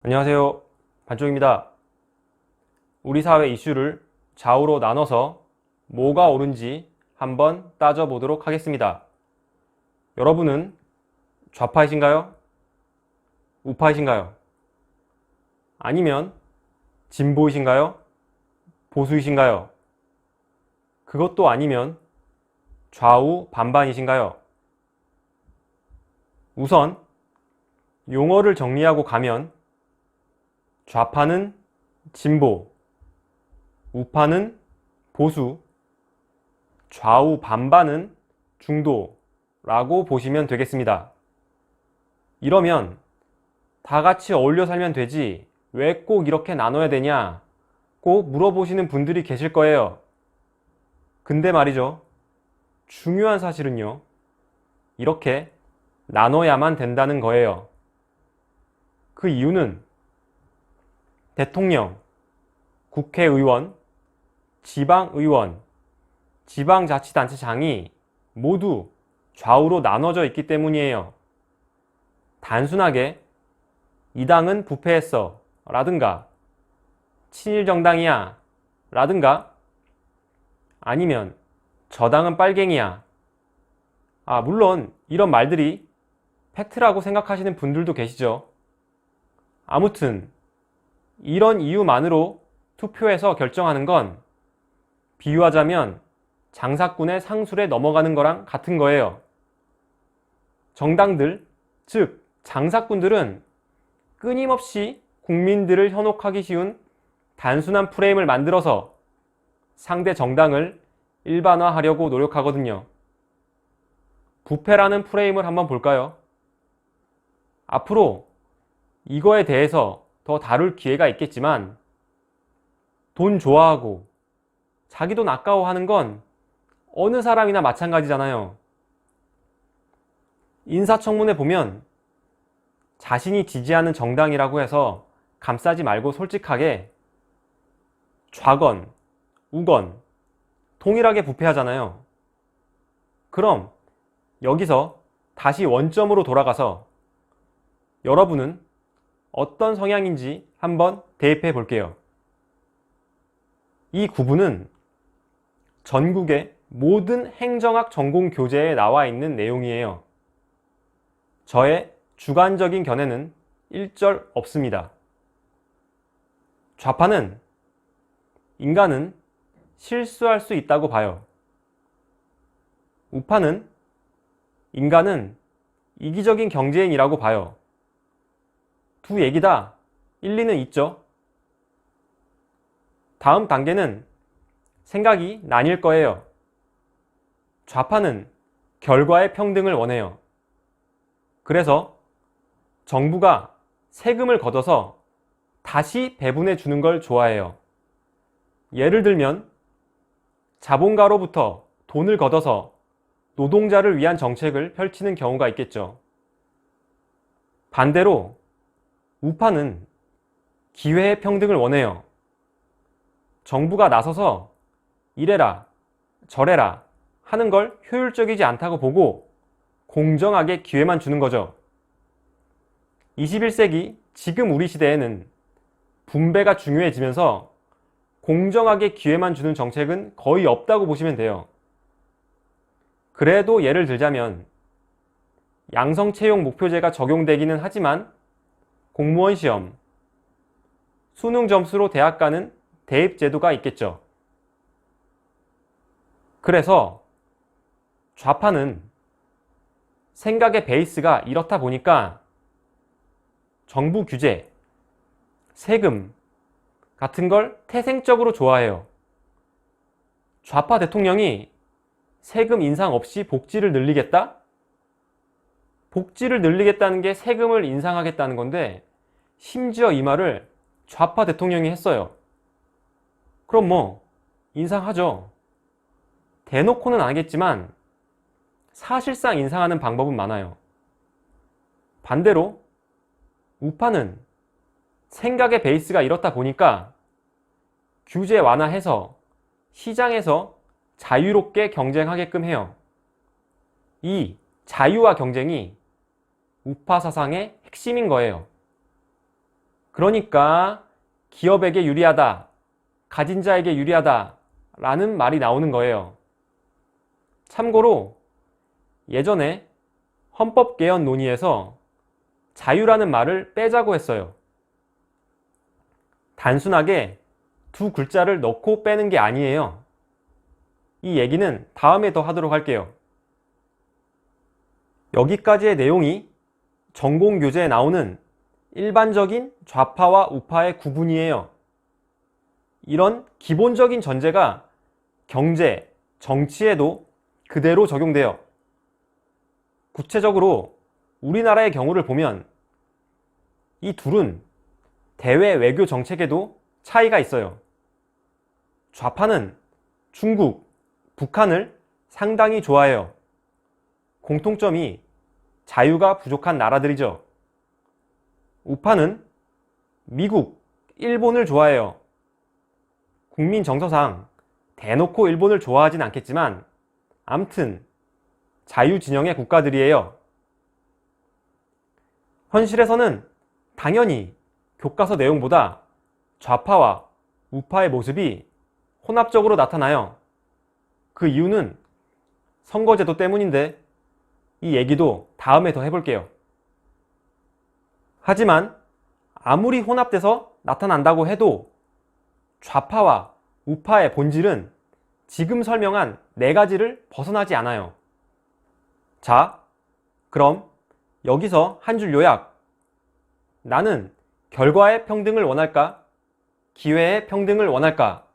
안녕하세요. 반쪽입니다. 우리 사회 이슈를 좌우로 나눠서 뭐가 옳은지 한번 따져보도록 하겠습니다. 여러분은 좌파이신가요? 우파이신가요? 아니면 진보이신가요? 보수이신가요? 그것도 아니면 좌우 반반이신가요? 우선 용어를 정리하고 가면 좌파는 진보, 우파는 보수, 좌우 반반은 중도라고 보시면 되겠습니다. 이러면 다 같이 어울려 살면 되지 왜 꼭 이렇게 나눠야 되냐 꼭 물어보시는 분들이 계실 거예요. 근데 말이죠. 중요한 사실은요. 이렇게 나눠야만 된다는 거예요. 그 이유는 대통령, 국회의원, 지방의원, 지방자치단체장이 모두 좌우로 나눠져 있기 때문이에요. 단순하게 이 당은 부패했어 라든가 친일정당이야 라든가 아니면 저 당은 빨갱이야. 물론 이런 말들이 팩트라고 생각하시는 분들도 계시죠. 아무튼 이런 이유만으로 투표해서 결정하는 건 비유하자면 장사꾼의 상술에 넘어가는 거랑 같은 거예요. 정당들, 즉 장사꾼들은 끊임없이 국민들을 현혹하기 쉬운 단순한 프레임을 만들어서 상대 정당을 일반화하려고 노력하거든요. 부패라는 프레임을 한번 볼까요? 앞으로 이거에 대해서 더 다룰 기회가 있겠지만 돈 좋아하고 자기 돈 아까워하는 건 어느 사람이나 마찬가지잖아요. 인사청문회 보면 자신이 지지하는 정당이라고 해서 감싸지 말고 솔직하게 좌건, 우건 동일하게 부패하잖아요. 그럼 여기서 다시 원점으로 돌아가서 여러분은 어떤 성향인지 한번 대입해 볼게요. 이 구분은 전국의 모든 행정학 전공 교재에 나와 있는 내용이에요. 저의 주관적인 견해는 일절 없습니다. 좌파는 인간은 실수할 수 있다고 봐요. 우파는 인간은 이기적인 경제인이라고 봐요. 두 얘기 다 일리는 있죠. 다음 단계는 생각이 나뉠 거예요. 좌파는 결과의 평등을 원해요. 그래서 정부가 세금을 걷어서 다시 배분해 주는 걸 좋아해요. 예를 들면 자본가로부터 돈을 걷어서 노동자를 위한 정책을 펼치는 경우가 있겠죠. 반대로 우파는 기회의 평등을 원해요. 정부가 나서서 이래라 저래라 하는 걸 효율적이지 않다고 보고 공정하게 기회만 주는 거죠. 21세기 지금 우리 시대에는 분배가 중요해지면서 공정하게 기회만 주는 정책은 거의 없다고 보시면 돼요. 그래도 예를 들자면 양성 채용 목표제가 적용되기는 하지만 공무원 시험, 수능 점수로 대학 가는 대입 제도가 있겠죠. 그래서 좌파는 생각의 베이스가 이렇다 보니까 정부 규제, 세금 같은 걸 태생적으로 좋아해요. 좌파 대통령이 세금 인상 없이 복지를 늘리겠다? 복지를 늘리겠다는 게 세금을 인상하겠다는 건데 심지어 이 말을 좌파 대통령이 했어요. 그럼 뭐 인상하죠. 대놓고는 안 하겠지만 사실상 인상하는 방법은 많아요. 반대로 우파는 생각의 베이스가 이렇다 보니까 규제 완화해서 시장에서 자유롭게 경쟁하게끔 해요. 이 자유와 경쟁이 우파 사상의 핵심인 거예요. 그러니까 기업에게 유리하다, 가진 자에게 유리하다 라는 말이 나오는 거예요. 참고로 예전에 헌법 개헌 논의에서 자유라는 말을 빼자고 했어요. 단순하게 두 글자를 넣고 빼는 게 아니에요. 이 얘기는 다음에 더 하도록 할게요. 여기까지의 내용이 전공교재에 나오는 일반적인 좌파와 우파의 구분이에요. 이런 기본적인 전제가 경제, 정치에도 그대로 적용돼요. 구체적으로 우리나라의 경우를 보면 이 둘은 대외 외교 정책에도 차이가 있어요. 좌파는 중국, 북한을 상당히 좋아해요. 공통점이 자유가 부족한 나라들이죠. 우파는 미국, 일본을 좋아해요. 국민 정서상 대놓고 일본을 좋아하진 않겠지만 암튼 자유 진영의 국가들이에요. 현실에서는 당연히 교과서 내용보다 좌파와 우파의 모습이 혼합적으로 나타나요. 그 이유는 선거제도 때문인데 이 얘기도 다음에 더 해볼게요. 하지만 아무리 혼합돼서 나타난다고 해도 좌파와 우파의 본질은 지금 설명한 네 가지를 벗어나지 않아요. 자, 그럼 여기서 한 줄 요약. 나는 결과의 평등을 원할까? 기회의 평등을 원할까?